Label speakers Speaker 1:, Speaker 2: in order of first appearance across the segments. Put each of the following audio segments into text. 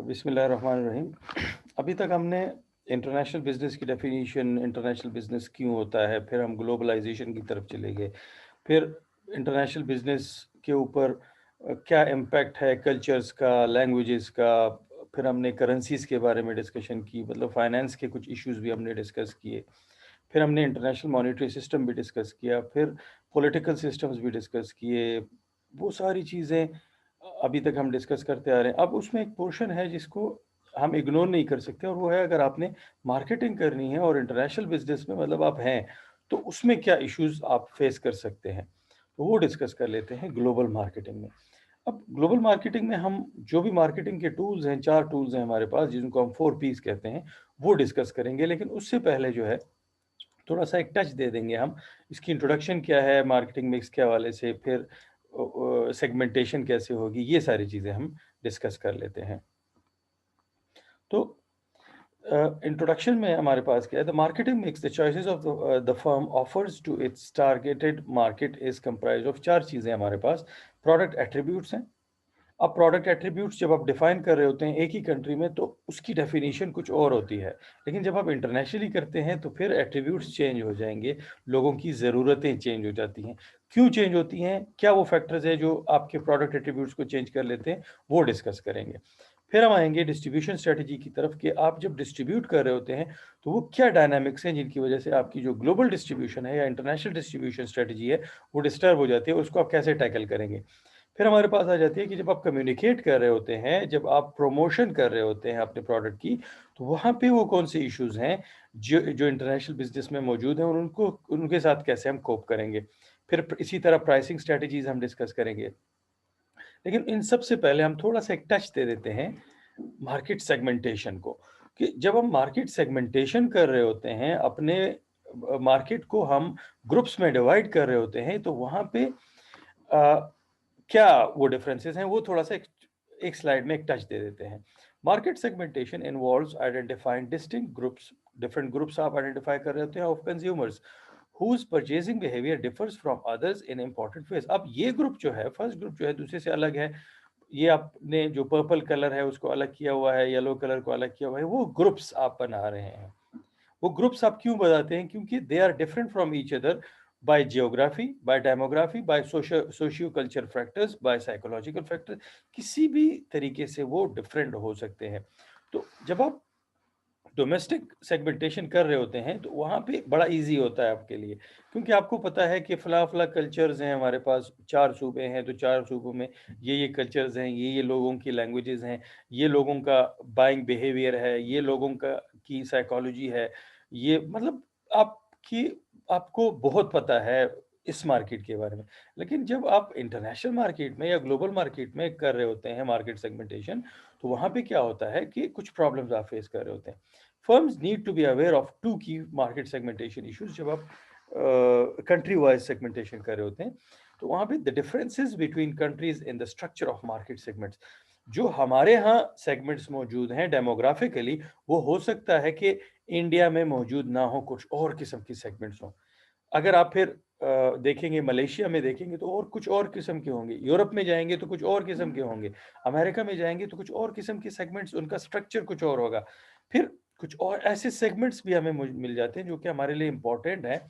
Speaker 1: बिस्मिल्लाहिर्रहमानिर्रहीम। अभी तक हमने इंटरनेशनल बिज़नेस की डेफ़िनिशन, इंटरनेशनल बिज़नेस क्यों होता है, फिर हम ग्लोबलाइज़ेशन की तरफ चले गए। फिर इंटरनेशनल बिज़नेस के ऊपर क्या इम्पैक्ट है कल्चर्स का, लैंग्वेजेस का। फिर हमने करेंसीज़ के बारे में डिस्कशन की, मतलब फाइनेंस के कुछ इश्यूज़ भी हमने डिस्कस किए। फिर हमने इंटरनेशनल मॉनेटरी सिस्टम भी डिस्कस किया, फिर पॉलिटिकल सिस्टम्स भी डिस्कस किए। वो सारी चीज़ें अभी तक हम डिस्कस करते आ रहे हैं। अब उसमें एक पोर्शन है जिसको हम इग्नोर नहीं कर सकते, और वो है अगर आपने मार्केटिंग करनी है और इंटरनेशनल बिज़नेस में मतलब आप हैं, तो उसमें क्या इश्यूज़ आप फेस कर सकते हैं। तो वो डिस्कस कर लेते हैं ग्लोबल मार्केटिंग में। अब ग्लोबल मार्केटिंग में हम जो भी मार्केटिंग के टूल्स हैं, 4 टूल्स हैं हमारे पास जिनको हम 4 पीस कहते हैं, वो डिस्कस करेंगे। लेकिन उससे पहले जो है थोड़ा-सा एक टच दे देंगे हम, इसकी इंट्रोडक्शन क्या है मार्केटिंग मिक्स के हवाले से, फिर सेगमेंटेशन कैसे होगी, ये सारी चीज़ें हम डिस्कस कर लेते हैं। तो इंट्रोडक्शन में हमारे पास क्या है, the marketing mix the choices of the firm offers to its targeted market is comprised of 4 चीज़ें हमारे पास। प्रोडक्ट एट्रिब्यूट्स हैं। अब प्रोडक्ट एट्रिब्यूट्स जब आप डिफाइन कर रहे होते हैं एक ही कंट्री में, तो उसकी डेफिनेशन कुछ और होती है। लेकिन जब आप इंटरनेशनली करते हैं तो फिर एट्रिब्यूट्स चेंज हो जाएंगे, लोगों की ज़रूरतें चेंज हो जाती हैं। क्यों चेंज होती हैं, क्या वो फैक्टर्स हैं जो आपके प्रोडक्ट एट्रिब्यूट्स को चेंज कर लेते हैं, वो डिस्कस करेंगे। फिर हम आएंगे डिस्ट्रीब्यूशन स्ट्रेटजी की तरफ कि आप जब डिस्ट्रीब्यूट कर रहे होते हैं तो वो क्या डायनामिक्स हैं जिनकी वजह से आपकी जो ग्लोबल डिस्ट्रीब्यूशन है या इंटरनेशनल डिस्ट्रीब्यूशन स्ट्रेटजी है वो डिस्टर्ब हो जाती है, उसको आप कैसे टैकल करेंगे। फिर हमारे पास आ जाती है कि जब आप कम्युनिकेट कर रहे होते हैं, जब आप प्रमोशन कर रहे होते हैं अपने प्रोडक्ट की, तो वहाँ पे वो कौन से इश्यूज़ हैं जो जो इंटरनेशनल बिज़नेस में मौजूद हैं और उनको उनके साथ कैसे हम कोप करेंगे। फिर इसी तरह प्राइसिंग स्ट्रैटेजीज़ हम डिस्कस करेंगे। लेकिन इन सबसे पहले हम थोड़ा-सा एक टच दे देते हैं मार्केट सेगमेंटेशन को, कि जब हम मार्केट सेगमेंटेशन कर रहे होते हैं, अपने मार्केट को हम ग्रुप्स में डिवाइड कर रहे होते हैं, तो वहाँ पे क्या वो डिफरेंसेस हैं, वो थोड़ा-सा एक स्लाइड में एक टच दे देते हैं। Market segmentation involves identifying distinct groups, different groups आप आइडेंटिफाई कर रहे होते हैं of consumers whose purchasing behavior differs from others in important ways। अब ये ग्रुप जो है, फर्स्ट ग्रुप जो है दूसरे से अलग है। ये आपने जो पर्पल कलर है उसको अलग किया हुआ है, येलो कलर को अलग किया हुआ है, वो ग्रुप्स आप बना रहे हैं। वो ग्रुप्स आप क्यों बताते हैं, क्योंकि they are different from each other by geography, by demography, by socio culture factors, by psychological factor. किसी भी तरीके से वो डिफरेंट हो सकते हैं। तो जब आप डोमेस्टिक सेगमेंटेशन कर रहे होते हैं तो वहाँ पे बड़ा इजी होता है आपके लिए, क्योंकि आपको पता है कि फला कल्चर्स हैं हमारे पास, 4 सूबे हैं तो 4 सूबों में ये कल्चर्स हैं, ये लोगों की लैंग्वेजेस हैं, ये लोगों का बाइंग बिहेवियर है, ये लोगों का की साइकोलॉजी है। ये मतलब आपकी आपको बहुत पता है इस मार्केट के बारे में। लेकिन जब आप इंटरनेशनल मार्केट में या ग्लोबल मार्केट में कर रहे होते हैं मार्केट सेगमेंटेशन, तो वहाँ पे क्या होता है कि कुछ प्रॉब्लम्स आप फेस कर रहे होते हैं। Firms need to be aware of two key market segmentation issues जब आप कंट्री वाइज सेगमेंटेशन कर रहे होते हैं, तो वहाँ पे the differences between countries in the structure of market segments. जो हमारे यहाँ सेगमेंट्स मौजूद हैं डेमोग्राफिकली, वो हो सकता है कि इंडिया में मौजूद ना हो, कुछ और किस्म की सेगमेंट्स हों। अगर आप फिर देखेंगे मलेशिया में देखेंगे तो और कुछ और किस्म के होंगे, यूरोप में जाएंगे तो कुछ और किस्म के होंगे, अमेरिका में जाएंगे तो कुछ और किस्म के सेगमेंट्स, उनका स्ट्रक्चर कुछ और होगा। फिर कुछ और ऐसे सेगमेंट्स भी हमें मिल जाते हैं जो कि हमारे लिए इंपॉर्टेंट है,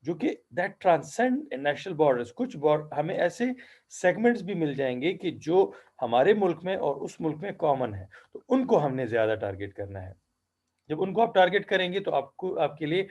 Speaker 1: जो कि दैट ट्रांसेंड नेशनल बॉर्डर्स। कुछ हमें ऐसे सेगमेंट्स भी मिल जाएंगे कि जो हमारे मुल्क में और उस मुल्क में कॉमन है, तो उनको हमने ज्यादा टारगेट करना है। जब उनको आप टारगेट करेंगे तो आपको आपके लिए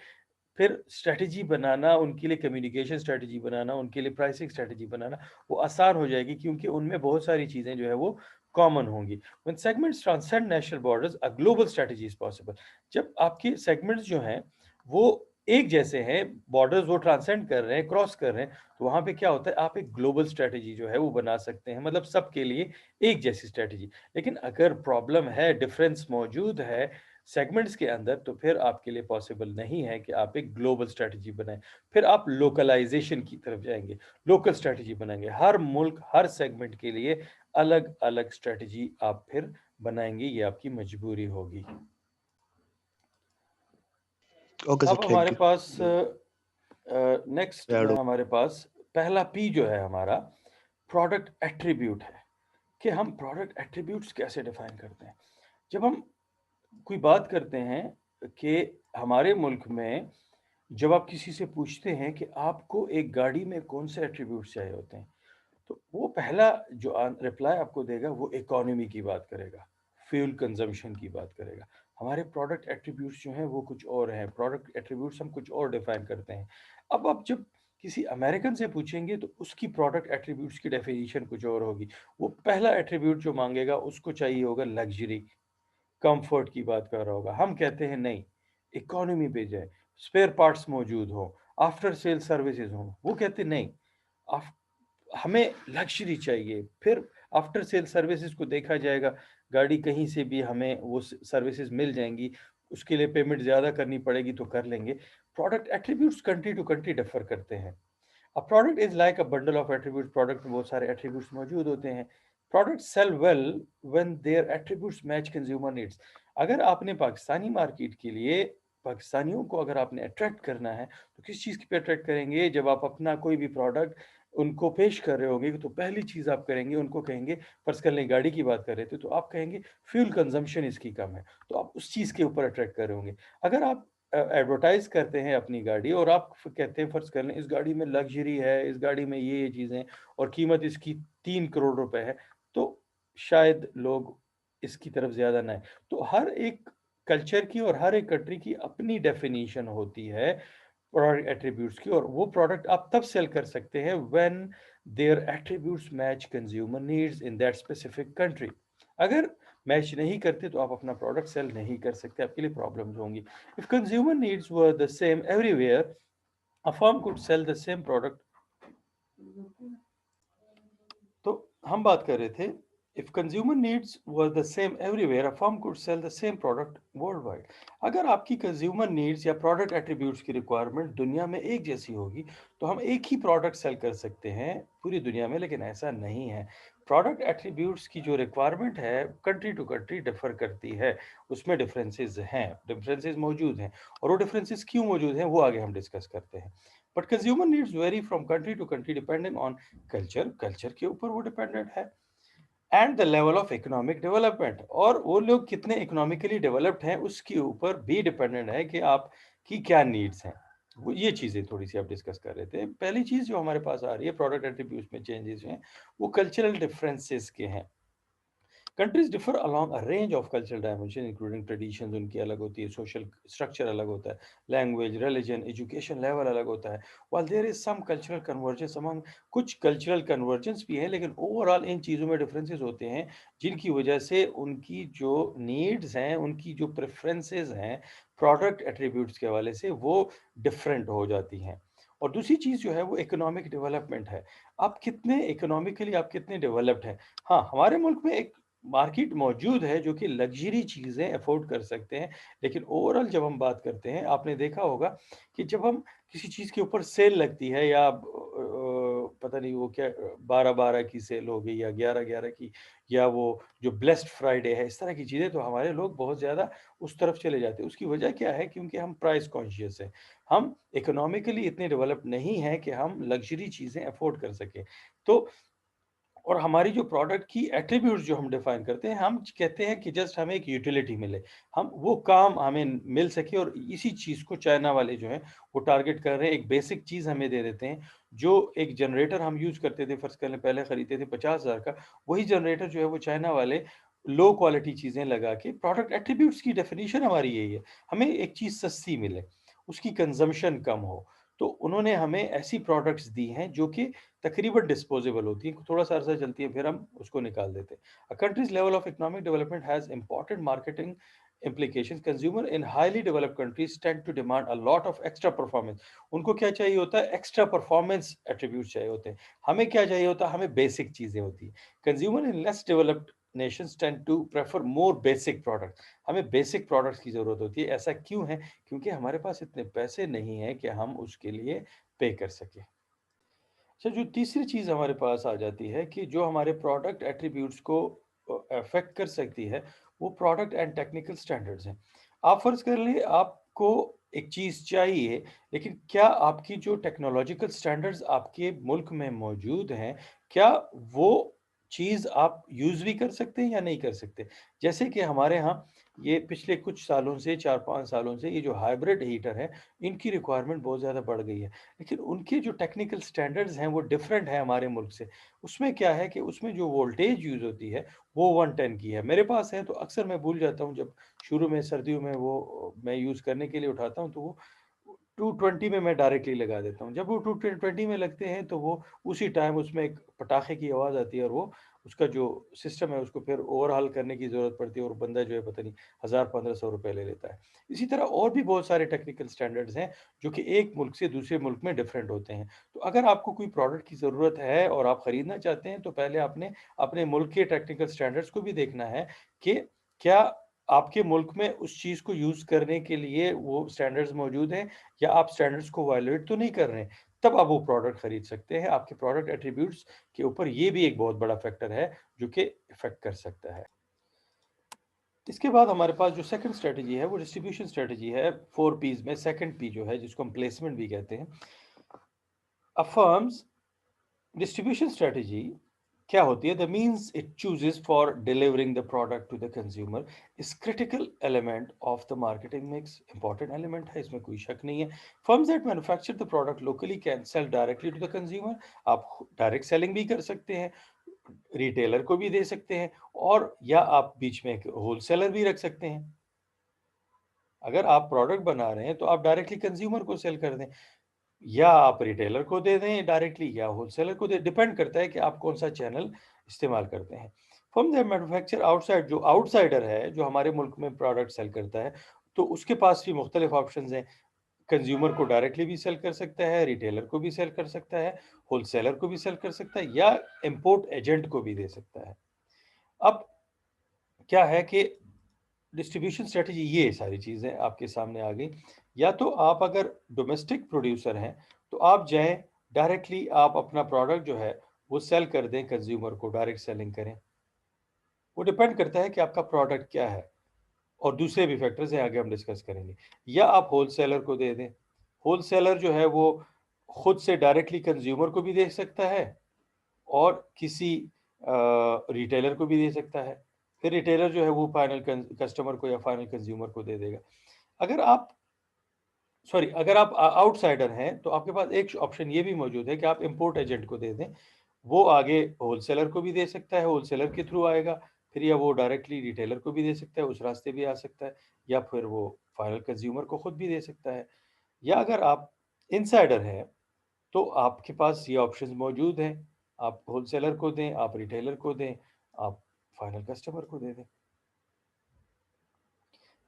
Speaker 1: फिर स्ट्रैटेजी बनाना, उनके लिए कम्युनिकेशन स्ट्रैटेजी बनाना, उनके लिए प्राइसिंग स्ट्रैटेजी बनाना, वो आसान हो जाएगी, क्योंकि उनमें बहुत सारी चीज़ें जो है वो कॉमन होंगी। When segments transcend national borders, a global strategy is possible. जब आपके सेगमेंट्स जो हैं वो एक जैसे हैं, बॉर्डर्स वो ट्रांसेंड कर रहे हैं, क्रॉस कर रहे हैं, तो वहाँ पे क्या होता है, आप एक ग्लोबल स्ट्रैटेजी जो है वो बना सकते हैं, मतलब सबके लिए एक जैसी स्ट्रैटेजी। लेकिन अगर प्रॉब्लम है, डिफरेंस मौजूद है सेगमेंट्स के अंदर, तो फिर आपके लिए पॉसिबल नहीं है कि आप एक ग्लोबल स्ट्रैटेजी बनाएं। फिर आप लोकलाइजेशन की तरफ जाएंगे, लोकल स्ट्रैटेजी बनाएंगे, हर मुल्क हर सेगमेंट के लिए अलग अलग स्ट्रैटेजी आप फिर बनाएंगे, ये आपकी मजबूरी होगी।
Speaker 2: ओके सर,
Speaker 1: अब हमारे
Speaker 2: thank you.
Speaker 1: Pass next
Speaker 2: add
Speaker 1: में
Speaker 2: हो।
Speaker 1: हमारे पास पहला पी जो है हमारा प्रोडक्ट एट्रीब्यूट है, कि हम प्रोडक्ट एट्रीब्यूट्स कैसे डिफाइन करते हैं। जब हम कोई बात करते हैं कि हमारे मुल्क में जब आप किसी से पूछते हैं कि आपको एक गाड़ी में कौन-से एट्रिब्यूट्स चाहिए होते हैं, तो वो पहला जो रिप्लाई आपको देगा वो इकोनॉमी की बात करेगा, फ्यूल कंजम्पशन की बात करेगा। हमारे प्रोडक्ट एट्रिब्यूट्स जो हैं वो कुछ और हैं, प्रोडक्ट एट्रिब्यूट्स हम कुछ और डिफाइन करते हैं। अब आप जब किसी अमेरिकन से पूछेंगे तो उसकी प्रोडक्ट एट्रिब्यूट्स की डेफिनिशन कुछ और होगी। वो पहला एट्रिब्यूट जो माँगेगा उसको चाहिए होगा लग्ज़री, कम्फर्ट की बात कर रहा होगा। हम कहते हैं नहीं, इकोनॉमी पे जाएँ, स्पेयर पार्ट्स मौजूद हों, आफ्टर सेल सर्विसेज़ हों। वो कहते नहीं, आफ हमें लग्ज़री चाहिए। फिर आफ्टर सेल सर्विसेज़ को देखा जाएगा, गाड़ी कहीं से भी हमें वो सर्विसेज़ मिल जाएँगी, उसके लिए पेमेंट ज़्यादा करनी पड़ेगी तो कर लेंगे। Product attributes country to country differ करते हैं। A product is like a bundle of attributes. Product में बहुत सारे एट्रीब्यूट्स मौजूद होते हैं। Products sell well when their attributes match consumer needs. अगर आपने पाकिस्तानी मार्केट के लिए पाकिस्तानियों को अगर आपने अट्रैक्ट करना है, तो किस चीज़ पे अट्रैक्ट करेंगे? जब आप अपना कोई भी प्रोडक्ट उनको पेश कर रहे होंगे, तो पहली चीज़ आप करेंगे, उनको कहेंगे, फ़र्ज़ कर लें गाड़ी की बात कर रहे थे, तो आप कहेंगे फ्यूल कंज़म्पशन इसकी कम है, तो आप उस चीज़ के ऊपर अट्रैक्ट कर रहे होंगे। अगर आप एडवर्टाइज़ करते हैं अपनी गाड़ी और आप कहते हैं फ़र्ज़ कर लें इस गाड़ी में लग्ज़री है, इस गाड़ी में ये चीज़ें हैं और कीमत इसकी 3 करोड़ रुपए है, तो शायद लोग इसकी तरफ ज़्यादा ना आएँ। तो हर एक कल्चर की और हर एक कंट्री की अपनी डेफ़िनिशन होती है प्रोडक्ट एट्रिब्यूट्स की, और वो प्रोडक्ट आप तब सेल कर सकते हैं when their attributes match consumer needs in that specific country. अगर मैच नहीं करते तो आप अपना प्रोडक्ट सेल नहीं कर सकते, आपके लिए प्रॉब्लम्स होंगी। If consumer needs were the same everywhere, a firm could sell the same product. तो हम बात कर रहे थे, if consumer needs were the same everywhere, a firm could sell the same product worldwide. अगर आपकी consumer needs या product attributes की रिक्वायरमेंट दुनिया में एक जैसी होगी, तो हम एक ही प्रोडक्ट सेल कर सकते हैं पूरी दुनिया में, लेकिन ऐसा नहीं है। प्रोडक्ट एट्रीब्यूट्स की जो रिक्वायरमेंट है कंट्री टू कंट्री डिफर करती है, उसमें डिफरेंसेस हैं, डिफरेंसेस मौजूद हैं, और वो डिफरेंसेस क्यों मौजूद हैं वो आगे हम डिस्कस करते हैं। But consumer needs vary from country to country depending on culture, culture के ऊपर वो डिपेंडेंट है, and the level of economic development, और वो लोग कितने इकोनॉमिकली डेवलप्ड हैं उसके ऊपर भी डिपेंडेंट है कि आपकी क्या नीड्स हैं। वो ये चीज़ें थोड़ी-सी आप डिस्कस कर रहे थे। पहली चीज़ जो हमारे पास आ रही है प्रोडक्ट एट्रिब्यूट्स में चेंजेस हैं, वो कल्चरल डिफरेंसेस के हैं। Countries differ along a range of cultural dimension including traditions उनकी अलग होती है, सोशल स्ट्रक्चर अलग होता है, लैंग्वेज, रिलीजन, एजुकेशन लेवल अलग होता है। While there is some cultural convergence among, कुछ कल्चरल कन्वर्जेंस भी है, लेकिन ओवरऑल इन चीज़ों में डिफरेंसेस होते हैं, जिनकी वजह से उनकी जो नीड्स हैं, उनकी जो प्रेफरेंसेस हैं प्रोडक्ट एट्रीब्यूट्स के हवाले से, वो डिफरेंट हो जाती हैं। और दूसरी चीज़ जो है वो इकोनॉमिक डेवलपमेंट है। आप कितने इकोनॉमिकली आप कितने डेवलप्ड हैं। हाँ, हमारे मुल्क में एक मार्केट मौजूद है जो कि लग्ज़री चीज़ें अफ़ोर्ड कर सकते हैं, लेकिन ओवरऑल जब हम बात करते हैं, आपने देखा होगा कि जब हम किसी चीज़ के ऊपर सेल लगती है या पता नहीं वो क्या 12-12 की सेल हो गई या 11-11 की, या वो जो ब्लेस्ड फ्राइडे है, इस तरह की चीज़ें, तो हमारे लोग बहुत ज़्यादा उस तरफ चले जाते हैं। उसकी वजह क्या है? क्योंकि हम प्राइस कॉन्शियस हैं। हम इकोनॉमिकली इतने डेवलप नहीं हैं कि हम लग्ज़री चीज़ें अफ़ोर्ड कर सकें। तो और हमारी जो प्रोडक्ट की एट्रिब्यूट्स जो हम डिफाइन करते हैं, हम कहते हैं कि जस्ट हमें एक यूटिलिटी मिले, हम वो काम हमें मिल सके, और इसी चीज़ को चाइना वाले जो हैं वो टारगेट कर रहे हैं। एक बेसिक चीज़ हमें दे देते हैं, जो एक जनरेटर हम यूज़ करते थे, फ़र्ज़ कर लें पहले खरीदते थे 50,000 का, वही जनरेटर जो है वो चाइना वाले लो क्वालिटी चीज़ें लगा के, प्रोडक्ट एट्रिब्यूट्स की डेफिनिशन हमारी यही है, हमें एक चीज़ सस्ती मिले, उसकी कंज़म्पशन कम हो। तो उन्होंने हमें ऐसी प्रोडक्ट्स दी हैं जो कि तकरीबन डिस्पोजेबल होती हैं, थोड़ा-सा अरसा चलती है, फिर हम उसको निकाल देते हैं। A country's level of economic development has important marketing implications. Consumer in highly developed countries tend to demand a lot of extra performance. उनको क्या चाहिए होता है? एक्स्ट्रा परफॉर्मेंस एट्रीब्यूट्स चाहिए होते हैं। हमें क्या चाहिए होता है? हमें बेसिक चीज़ें होती हैं। Consumer in less developed nations tend to prefer more basic products. हमें बेसिक प्रोडक्ट्स की ज़रूरत होती है। ऐसा क्यों है? क्योंकि हमारे पास इतने पैसे नहीं हैं कि हम उसके लिए पे कर सकें। अच्छा, जो तीसरी चीज़ हमारे पास आ जाती है कि जो हमारे प्रोडक्ट एट्रिब्यूट्स को अफ़ेक्ट कर सकती है, वो प्रोडक्ट एंड टेक्निकल स्टैंडर्ड्स हैं। आप फ़र्ज़ कर लें आपको एक चीज़ चाहिए, लेकिन क्या आपकी जो टेक्नोलॉजिकल स्टैंडर्ड्स आपके मुल्क में मौजूद हैं, क्या वो चीज़ आप यूज़ भी कर सकते हैं या नहीं कर सकते। जैसे कि हमारे यहाँ ये पिछले कुछ सालों से 4-5 सालों से ये जो हाइब्रिड हीटर हैं, इनकी रिक्वायरमेंट बहुत ज़्यादा बढ़ गई है। लेकिन उनके जो टेक्निकल स्टैंडर्ड्स हैं वो डिफरेंट है हमारे मुल्क से। उसमें क्या है कि उसमें जो वोल्टेज यूज़ होती है वो 110 की है। मेरे पास है तो अक्सर मैं भूल जाता हूँ, जब शुरू में सर्दियों में वो मैं यूज़ करने के लिए उठाता हूँ तो वो 220 में मैं डायरेक्टली लगा देता हूँ। जब वो 220 में लगते हैं तो वो उसी टाइम उसमें एक पटाखे की आवाज़ आती है और वो उसका जो सिस्टम है उसको फिर ओवरहाल करने की ज़रूरत पड़ती है और बंदा जो है पता नहीं 1000-1500 रुपए ले लेता है। इसी तरह और भी बहुत सारे टेक्निकल स्टैंडर्ड्स हैं जो कि एक मुल्क से दूसरे मुल्क में डिफरेंट होते हैं। तो अगर आपको कोई प्रोडक्ट की ज़रूरत है और आप खरीदना चाहते हैं तो पहले आपने अपने मुल्क के टेक्निकल स्टैंडर्ड्स को भी देखना है कि क्या आपके मुल्क में उस चीज़ को यूज़ करने के लिए वो स्टैंडर्ड्स मौजूद हैं या आप स्टैंडर्ड्स को वायलेट तो नहीं कर रहे हैं। तब आप वो प्रोडक्ट खरीद सकते हैं। आपके प्रोडक्ट एट्रिब्यूट्स के ऊपर ये भी एक बहुत बड़ा फैक्टर है जो कि इफ़ेक्ट कर सकता है। इसके बाद हमारे पास जो सेकंड स्ट्रैटेजी है वो डिस्ट्रीब्यूशन स्ट्रैटेजी है। 4 पीज़ में सेकंड पी जो है जिसको हम प्लेसमेंट भी कहते हैं। अ फर्म्स डिस्ट्रीब्यूशन स्ट्रैटेजी क्या होती है? The means it chooses for delivering the product to the consumer is critical element of the marketing mix. Important element है, इसमें कोई शक नहीं है। Firms that manufacture the product locally can sell directly to the consumer. आप direct selling भी कर सकते हैं, रिटेलर को भी दे सकते हैं, और या आप बीच में एक होलसेलर भी रख सकते हैं। अगर आप प्रोडक्ट बना रहे हैं तो आप डायरेक्टली कंज्यूमर को सेल कर दें, या आप रिटेलर को दे दें डायरेक्टली, या होलसेलर को दें। डिपेंड करता है कि आप कौन सा चैनल इस्तेमाल करते हैं। फ्रॉम द मैन्युफैक्चर आउटसाइड, जो आउटसाइडर है जो हमारे मुल्क में प्रोडक्ट सेल करता है, तो उसके पास भी मुख्तलिफ ऑप्शन हैं। कंज्यूमर को डायरेक्टली भी सेल कर सकता है, रिटेलर को भी सेल कर सकता है, होलसेलर को भी सेल कर सकता है, या इम्पोर्ट एजेंट को भी दे सकता है। अब क्या है कि डिस्ट्रीब्यूशन स्ट्रेटजी, ये सारी चीज़ें आपके सामने आ गई। या तो आप अगर डोमेस्टिक प्रोड्यूसर हैं तो आप जाएं डायरेक्टली, आप अपना प्रोडक्ट जो है वो सेल कर दें, कंज्यूमर को डायरेक्ट सेलिंग करें। वो डिपेंड करता है कि आपका प्रोडक्ट क्या है, और दूसरे भी फैक्टर्स हैं, आगे हम डिस्कस करेंगे। या आप होलसेलर को दे दें। होलसेलर जो है वो खुद से डायरेक्टली कंज्यूमर को भी दे सकता है और किसी रिटेलर को भी दे सकता है। फिर रिटेलर जो है वो फाइनल कस्टमर को या फाइनल कंज्यूमर को दे देगा। अगर आप अगर आप आउटसाइडर हैं तो आपके पास एक ऑप्शन ये भी मौजूद है कि आप इंपोर्ट एजेंट को दे दें। वो आगे होलसेलर को भी दे सकता है, होलसेलर के थ्रू आएगा। फिर या वो डायरेक्टली रिटेलर को भी दे सकता है, उस रास्ते भी आ सकता है, या फिर वो फाइनल कंज्यूमर को खुद भी दे सकता है। या अगर आप इनसाइडर हैं तो आपके पास ये ऑप्शंस मौजूद हैं। आप होलसेलर को दें, आप रिटेलर को दें, आप फाइनल कस्टमर को दे दें।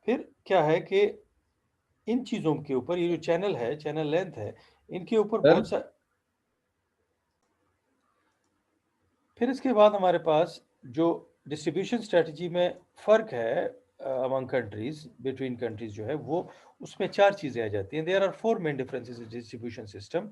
Speaker 1: फिर क्या है कि इन चीज़ों के ऊपर ये जो चैनल है, चैनल लेंथ है, इनके ऊपर
Speaker 2: सर।
Speaker 1: बहुत सा फिर इसके बाद हमारे पास जो डिस्ट्रीब्यूशन स्ट्रेटजी में फ़र्क है अमंग कंट्रीज़, बिटवीन कंट्रीज़ जो है वो, उसमें 4 चीज़ें आ जाती हैं। There are 4 main differences in distribution system.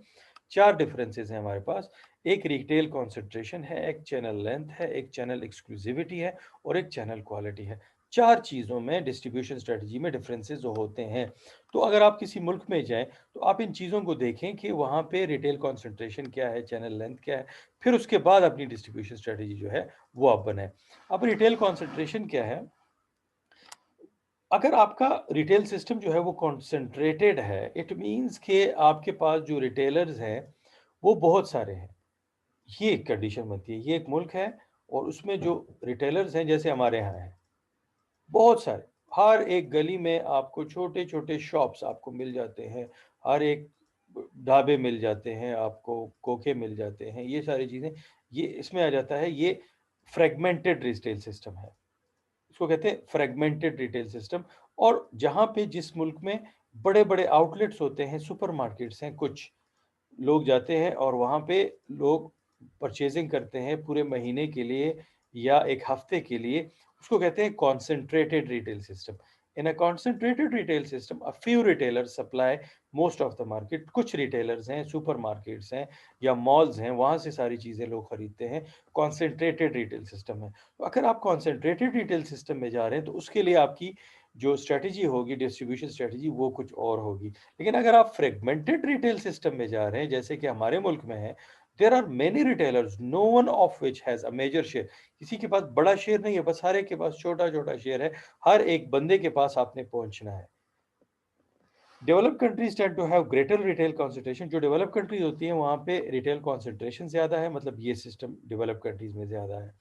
Speaker 1: 4 differences हैं हमारे पास। एक रिटेल कंसंट्रेशन है, एक चैनल लेंथ है, एक चैनल एक्सक्लूसिविटी है, और एक चैनल क्वालिटी है। 4 चीज़ों में डिस्ट्रीब्यूशन स्ट्रेटजी में डिफरेंसेस जो होते हैं। तो अगर आप किसी मुल्क में जाएँ तो आप इन चीज़ों को देखें कि वहाँ पे रिटेल कंसंट्रेशन क्या है, चैनल लेंथ क्या है, फिर उसके बाद अपनी डिस्ट्रीब्यूशन स्ट्रेटजी जो है वो आप बनाएं। अब रिटेल कंसंट्रेशन क्या है? अगर आपका रिटेल सिस्टम जो है वो कंसंट्रेटेड है, इट मींस कि आपके पास जो रिटेलर्स हैं वो बहुत सारे हैं। ये एक कंडीशन बनती है। ये एक मुल्क है और उसमें जो रिटेलर्स हैं जैसे हमारे यहाँ हैं बहुत सारे, हर एक गली में आपको छोटे-छोटे शॉप्स आपको मिल जाते हैं, हर एक ढाबे मिल जाते हैं, आपको खोखे मिल जाते हैं, ये सारी चीज़ें, ये इसमें आ जाता है। ये फ्रेगमेंटेड रिटेल सिस्टम है। इसको कहते हैं फ्रेगमेंटेड रिटेल सिस्टम। और जहाँ पे जिस मुल्क में बड़े-बड़े आउटलेट्स होते हैं, सुपरमार्केट्स हैं कुछ, लोग जाते हैं और वहाँ पे लोग परचेज़िंग करते हैं पूरे महीने के लिए या 1 हफ्ते के लिए, उसको कहते हैं concentrated retail system. In a concentrated retail system, a few retailers supply most of the market. कुछ रिटेलर्स हैं, सुपरमार्केट्स हैं या मॉल्स हैं, वहाँ से सारी चीज़ें लोग खरीदते हैं। कॉन्सन्ट्रेटेड रिटेल सिस्टम है। तो अगर आप कॉन्सन्ट्रेटेड रिटेल सिस्टम में जा रहे हैं तो उसके लिए आपकी जो स्ट्रैटेजी होगी, डिस्ट्रीब्यूशन स्ट्रैटेजी, वो कुछ और होगी। लेकिन अगर आप फ्रेगमेंटेड रिटेल सिस्टम में जा रहे हैं जैसे कि हमारे मुल्क में है, there are many retailers, no one of which has a major share. किसी के पास बड़ा शेयर नहीं है, बस हर एक के पास छोटा-छोटा शेयर है। हर एक बंदे के पास आपने पहुँचना है। Developed countries tend to have greater retail concentration. जो डेवलप्ड कंट्रीज़ होती हैं, वहाँ पे रिटेल कंसंट्रेशन ज़्यादा है, मतलब ये सिस्टम डेवलप्ड कंट्रीज़ में ज़्यादा है।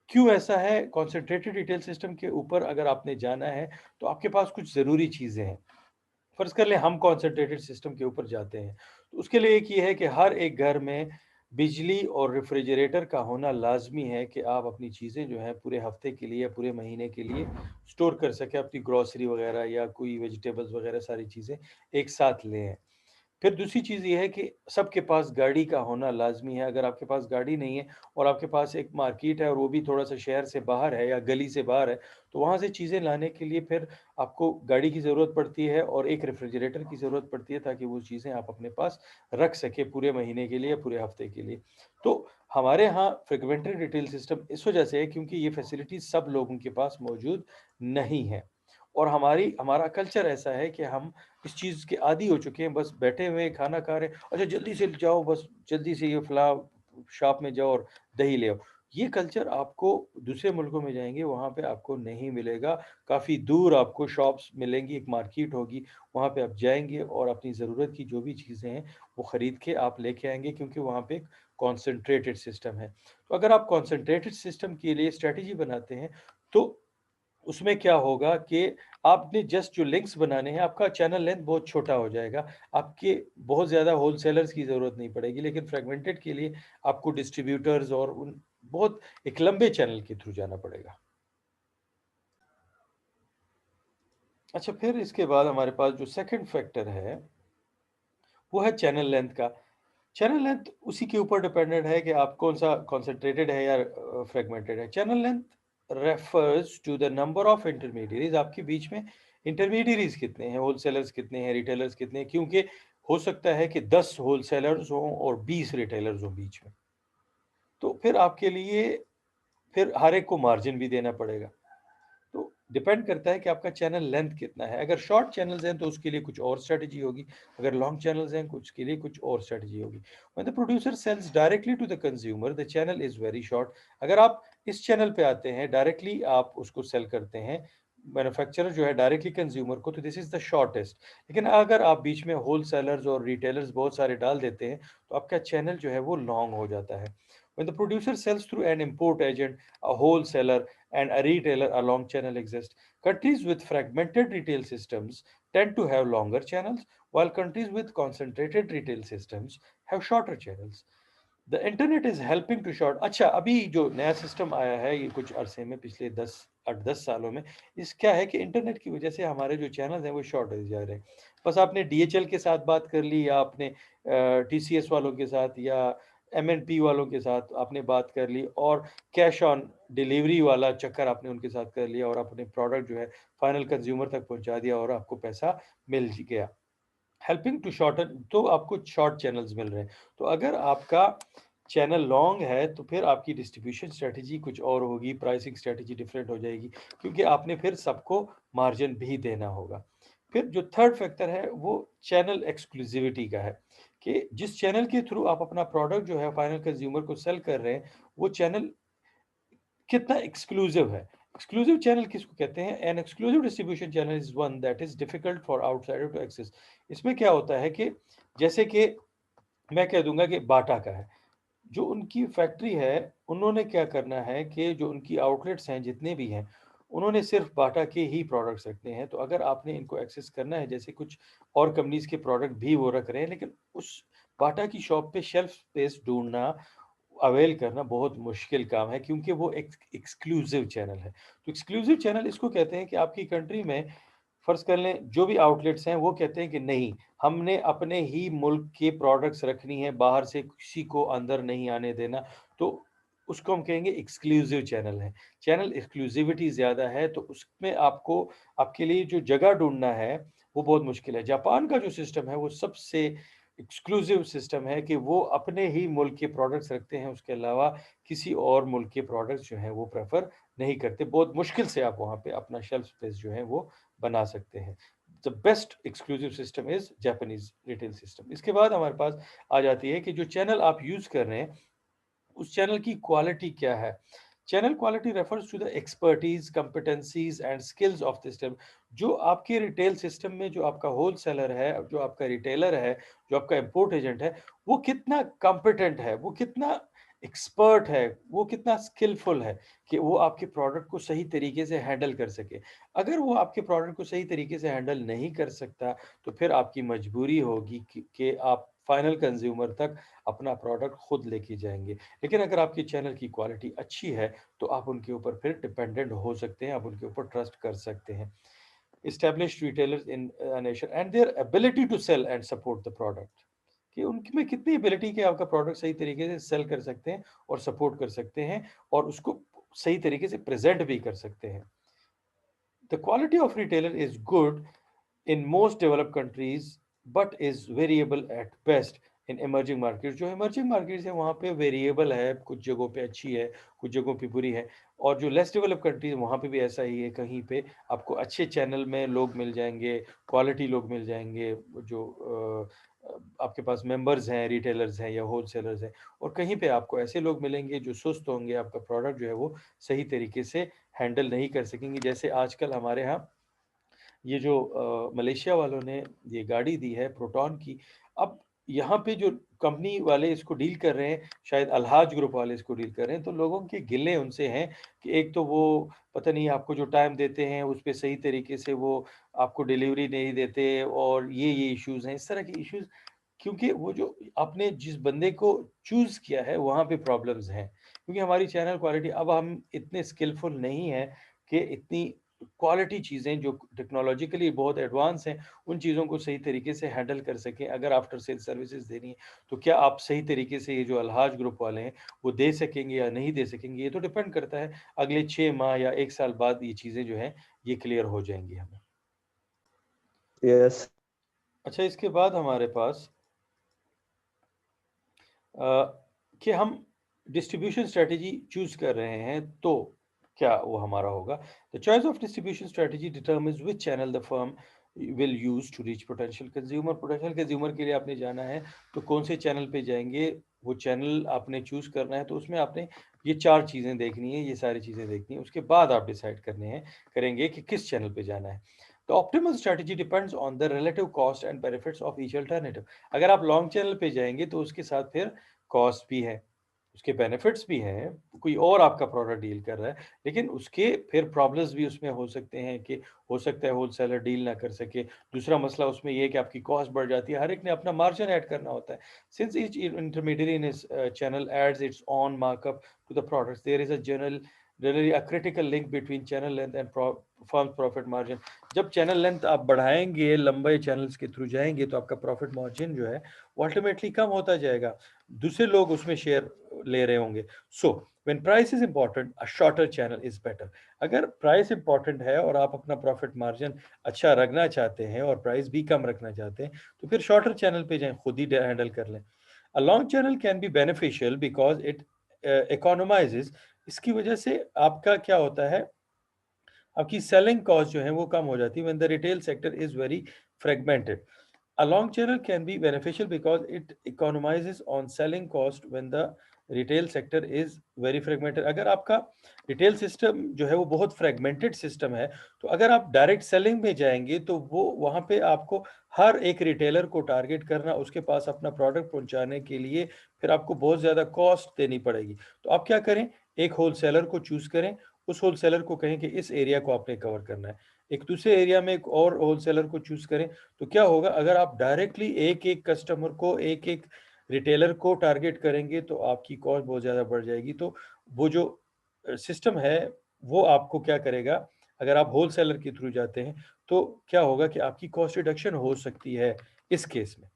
Speaker 1: क्यों ऐसा है? कंसंट्रेटेड रिटेल सिस्टम के ऊपर अगर आपने जाना है, तो आपके पास कुछ ज़रूरी चीज़ें हैं। फ़र्ज़ कर लें हम कंसंट्रेटेड सिस्टम के ऊपर जाते हैं, तो उसके लिए एक ये है कि हर एक घर में बिजली और रेफ्रिजरेटर का होना लाज़मी है कि आप अपनी चीज़ें जो हैं पूरे हफ़्ते के लिए या पूरे महीने के लिए स्टोर कर सकें, अपनी ग्रोसरी वग़ैरह या कोई वेजिटेबल्स वग़ैरह सारी चीज़ें एक साथ लें। फिर दूसरी चीज़ ये है कि सबके पास गाड़ी का होना लाज़मी है। अगर आपके पास गाड़ी नहीं है और आपके पास एक मार्केट है और वो भी थोड़ा-सा शहर से बाहर है या गली से बाहर है, तो वहाँ से चीज़ें लाने के लिए फिर आपको गाड़ी की ज़रूरत पड़ती है और एक रेफ्रिजरेटर की ज़रूरत पड़ती है, ताकि वो चीज़ें आप अपने पास रख सकें पूरे महीने के लिए या पूरे हफ़्ते के लिए। तो हमारे यहाँ फ्रेगमेंटेड रिटेल सिस्टम इस वजह से है क्योंकि ये फैसिलिटीज़ सब लोगों के पास मौजूद नहीं है। और हमारा कल्चर ऐसा है कि हम इस चीज़ के आदी हो चुके हैं, बस बैठे हुए हैं, खाना खा रहे हैं, अच्छा जल्दी से जाओ, बस जल्दी से ये फलाँ शॉप में जाओ और दही ले आओ। ये कल्चर आपको दूसरे मुल्कों में जाएँगे, वहाँ पे आपको नहीं मिलेगा। काफ़ी दूर आपको शॉप्स मिलेंगी, एक मार्केट होगी, वहाँ पे आप जाएँगे और अपनी ज़रूरत की जो भी चीज़ें हैं, वो खरीद के आप लेके आएँगे, क्योंकि वहाँ पे एक कॉन्सन्ट्रेटेड सिस्टम है। तो अगर आप कॉन्सन्ट्रेटेड सिस्टम के लिए स्ट्रैटेजी बनाते हैं, तो उसमें क्या होगा कि आपने जस्ट जो लिंक्स बनाने हैं, आपका चैनल लेंथ बहुत छोटा हो जाएगा। आपके बहुत ज़्यादा होलसेलर्स की ज़रूरत नहीं पड़ेगी, लेकिन फ्रेगमेंटेड के लिए आपको डिस्ट्रीब्यूटर्स और उन बहुत एक लंबे चैनल के थ्रू जाना पड़ेगा। अच्छा, फिर इसके बाद हमारे पास जो सेकंड फैक्टर है, वो है चैनल लेंथ का। चैनल लेंथ उसी के ऊपर डिपेंडेंट है कि आप कौन-सा कॉन्सन्ट्रेटेड है या फ्रेगमेंटेड है। Channel length refers to the number of intermediaries, आपके बीच में इंटरमीडिएरीज़ कितने हैं, होलसेलर्स कितने हैं, रिटेलर्स कितने हैं, क्योंकि हो सकता है कि 10 होलसेलर्स हों और 20 रिटेलर्स हों बीच में। तो फिर आपके लिए फिर हर एक को मार्जिन भी देना पड़ेगा। तो डिपेंड करता है कि आपका चैनल लेंथ कितना है। अगर शॉर्ट चैनल्स हैं, तो उसके लिए कुछ और स्ट्रैटेजी होगी। अगर लॉन्ग चैनल्स हैं, कुछ के लिए कुछ और स्ट्रैटेजी होगी। When the producer sells directly to the consumer, the channel is very short. अगर आप इस चैनल पे आते हैं, डायरेक्टली आप उसको सेल करते हैं, मैन्युफैक्चरर जो है डायरेक्टली कंज्यूमर को, तो दिस इज़ द शॉर्टेस्ट। लेकिन अगर आप बीच में होलसेलर्स और रिटेलर्स बहुत सारे डाल देते हैं, तो आपका चैनल जो है वो लॉन्ग हो जाता है। When the producer sells through an import agent, a wholesaler, and a retailer, a long channel exists. Countries with fragmented retail systems tend to have longer channels, while countries with concentrated retail systems have shorter channels. The internet is helping to short। अच्छा, अभी जो नया system आया है ये कुछ अरसे में, पिछले 10 सालों में, इस क्या है कि इंटरनेट की वजह से हमारे जो चैनल्स हैं वो शॉर्ट होते जा रहे हैं। बस आपने डीएचएल के साथ बात कर ली, या आपने टीसीएस वालों के साथ या एमएनपी वालों के साथ आपने बात कर ली, और कैश ऑन डिलीवरी वाला चक्कर आपने उनके साथ कर लिया, और अपने प्रोडक्ट जो है फाइनल कंज्यूमर तक पहुंचा दिया और आपको पैसा मिल गया। हेल्पिंग टू शॉर्टन, तो आपको शॉर्ट चैनल्स मिल रहे हैं। तो अगर आपका चैनल लॉन्ग है, तो फिर आपकी डिस्ट्रीब्यूशन स्ट्रैटेजी कुछ और होगी, प्राइसिंग स्ट्रैटेजी डिफरेंट हो जाएगी, क्योंकि आपने फिर सबको मार्जिन भी देना होगा। फिर जो थर्ड फैक्टर है, वो चैनल एक्सक्लूसिविटी का है, कि जिस चैनल के थ्रू आप अपना प्रोडक्ट जो है फाइनल कंज्यूमर को सेल कर रहे हैं, वो चैनल कितना एक्सक्लूसिव है। एक्सक्लूसिव चैनल किसको कहते हैं? An exclusive distribution channel is one that is difficult for outsider to access. इसमें क्या होता है कि जैसे कि मैं कह दूँगा कि बाटा का है। जो उनकी फैक्ट्री है, उन्होंने क्या करना है कि जो उनकी आउटलेट्स हैं, जितने भी हैं, उन्होंने सिर्फ़ बाटा के ही प्रोडक्ट्स रखने हैं। तो अगर आपने इनको एक्सेस करना है, जैसे कुछ और कंपनीज़ के प्रोडक्ट भी वो रख रहे हैं, लेकिन उस बाटा की शॉप पे शेल्फ स्पेस ढूँढना, अवेल करना बहुत मुश्किल काम है, क्योंकि वो एक एक्सक्लूसिव चैनल है। तो एक्सक्लूसिव चैनल इसको कहते हैं कि आपकी कंट्री में फ़र्ज़ कर लें जो भी आउटलेट्स हैं, वो कहते हैं कि नहीं, हमने अपने ही मुल्क के प्रोडक्ट्स रखनी है, बाहर से किसी को अंदर नहीं आने देना। तो उसको हम कहेंगे एक्सक्लूसिव चैनल है। चैनल एक्सक्लूसिविटी ज़्यादा है, तो उसमें आपको आपके लिए जो जगह ढूँढना है, वो बहुत मुश्किल है। जापान का जो सिस्टम है, वो सबसे एक्सक्लूसिव सिस्टम है कि वो अपने ही मुल्क के प्रोडक्ट्स रखते हैं, उसके अलावा किसी और मुल्क के प्रोडक्ट्स जो हैं, वो प्रेफ़र नहीं करते। बहुत मुश्किल से आप वहाँ पे अपना शेल्फ स्पेस जो है, वो बना सकते हैं। The best exclusive system is Japanese retail system. इसके बाद हमारे पास आ जाती है कि जो चैनल आप यूज कर रहे हैं उस चैनल की क्वालिटी क्या है। Channel quality refers to the expertise, competencies and skills of system. जो आपके रिटेल सिस्टम में जो आपका होलसेलर है, जो आपका रिटेलर है, जो आपका इंपोर्ट एजेंट है, वो कितना कॉम्पिटेंट है, वो कितना एक्सपर्ट है, वो कितना स्किलफुल है कि वो आपके प्रोडक्ट को सही तरीके से हैंडल कर सके। अगर वो आपके प्रोडक्ट को सही तरीके से हैंडल नहीं कर सकता, तो फिर आपकी मजबूरी होगी कि आप फाइनल कंज्यूमर तक अपना प्रोडक्ट खुद लेके जाएंगे। लेकिन अगर आपके चैनल की क्वालिटी अच्छी है, तो आप उनके ऊपर फिर डिपेंडेंट हो सकते हैं, आप उनके ऊपर ट्रस्ट कर सकते हैं। Established retailers in a nation and their ability to sell and support the product, कि उनकी में कितनी एबिलिटी कि आपका प्रोडक्ट सही तरीके से सेल कर सकते हैं और सपोर्ट कर सकते हैं और उसको सही तरीके से प्रेजेंट भी कर सकते हैं। The quality of retailer is good in most developed countries but is variable at best in emerging markets। जो emerging markets है वहाँ पे वेरिएबल है, कुछ जगहों पे अच्छी है, कुछ जगहों पे बुरी है। और जो लेस डेवलप कंट्रीज वहाँ पे भी ऐसा ही है, कहीं पे आपको अच्छे चैनल में लोग मिल जाएंगे, क्वालिटी लोग मिल जाएंगे, जो आपके पास मेंबर्स हैं, रिटेलर्स हैं या होलसेलर्स हैं, और कहीं पे आपको ऐसे लोग मिलेंगे जो सुस्त होंगे, आपका प्रोडक्ट जो है वो सही तरीके से हैंडल नहीं कर सकेंगे। जैसे आजकल हमारे यहाँ ये जो मलेशिया वालों ने ये गाड़ी दी है प्रोटॉन की, अब यहाँ पे जो कंपनी वाले इसको डील कर रहे हैं, शायद अलहाज ग्रुप वाले इसको डील कर रहे हैं, तो लोगों के गिले उनसे हैं कि एक तो वो पता नहीं आपको जो टाइम देते हैं उस पे सही तरीके से वो आपको डिलीवरी नहीं देते, और ये इश्यूज हैं, इस तरह के इश्यूज, क्योंकि वो जो आपने जिस बंदे को चूज किया है वहां पे प्रॉब्लम्स हैं। क्योंकि हमारी चैनल क्वालिटी, अब हम इतने स्किलफुल नहीं है कि इतनी क्वालिटी चीज़ें जो टेक्नोलॉजिकली बहुत एडवांस हैं, उन चीज़ों को सही तरीके से हैंडल कर सकें। अगर आफ्टर सेल सर्विसेज देनी है, तो क्या आप सही तरीके से ये जो अलहाज ग्रुप वाले हैं, वो दे सकेंगे या नहीं दे सकेंगे, ये तो डिपेंड करता है। अगले 6 माह या 1 साल बाद ये चीज़ें जो हैं, ये क्लियर हो जाएँगी हमें।
Speaker 2: यस।
Speaker 1: अच्छा, इसके बाद हमारे पास कि हम डिस्ट्रीब्यूशन स्ट्रेटजी चूज़ कर रहे हैं, तो क्या वो हमारा होगा? The choice of distribution strategy determines which channel the firm will use to reach potential consumer. Potential consumer के लिए आपने जाना है, तो कौन से चैनल पे जाएँगे, वो चैनल आपने चूज़ करना है, तो उसमें आपने ये 4 चीज़ें देखनी है, ये सारी चीज़ें देखनी है, उसके बाद आप डिसाइड करेंगे कि किस चैनल पे जाना है। The optimal strategy depends on the relative cost and benefits of each alternative. अगर आप लॉन्ग चैनल पे जाएँगे, तो उसके साथ फिर कॉस्ट भी है, उसके बेनिफिट्स भी हैं, कोई और आपका प्रोडक्ट डील कर रहा है, लेकिन उसके फिर प्रॉब्लम्स भी उसमें हो सकते हैं कि हो सकता है होलसेलर डील ना कर सके। दूसरा मसला उसमें ये है कि आपकी कॉस्ट बढ़ जाती है, हर एक ने अपना मार्जिन ऐड करना होता है। Since each intermediary in his channel adds its own markup to the products, there is a generally a critical link between channel length and firm profit margin. जब चैनल लेंथ आप बढ़ाएँगे, लंबे channels के through जाएँगे, तो आपका profit margin जो है, वो अल्टीमेटली कम होता जाएगा। दूसरे लोग उसमें शेयर ले रहे होंगे। So when price is important, a shorter channel is better. अगर प्राइस इंपॉर्टेंट है और आप अपना प्रॉफिट मार्जिन अच्छा रखना चाहते हैं और प्राइस भी कम रखना चाहते हैं, तो फिर शॉर्टर चैनल पे जाएं, खुद ही हैंडल कर लें। A long channel can be beneficial because it economises. इसकी वजह से आपका क्या होता है, आपकी सेलिंग कॉस्ट जो है वो कम हो जाती है when the retail sector is very fragmented. A long channel can be beneficial because it economizes on selling cost when the retail sector is very fragmented। अगर आपका रिटेल सिस्टम जो है वो बहुत फ्रेगमेंटेड सिस्टम है, तो अगर आप डायरेक्ट सेलिंग में जाएंगे, तो वो वहाँ पे आपको हर एक रिटेलर को टारगेट करना, उसके पास अपना प्रोडक्ट पहुँचाने के लिए फिर आपको बहुत ज़्यादा कॉस्ट देनी पड़ेगी। तो आप क्या करें, एक होलसेलर को चूज़ करें, उस होलसेलर को कहें कि इस एरिया को आपने कवर करना है, एक दूसरे एरिया में एक और होलसेलर को चूज़ करें। तो क्या होगा, अगर आप डायरेक्टली एक-एक कस्टमर को, एक-एक रिटेलर को टारगेट करेंगे, तो आपकी कॉस्ट बहुत ज़्यादा बढ़ जाएगी। तो वो जो सिस्टम है, वो आपको क्या करेगा, अगर आप होलसेलर के थ्रू जाते हैं, तो क्या होगा कि आपकी कॉस्ट रिडक्शन हो सकती है इस केस में।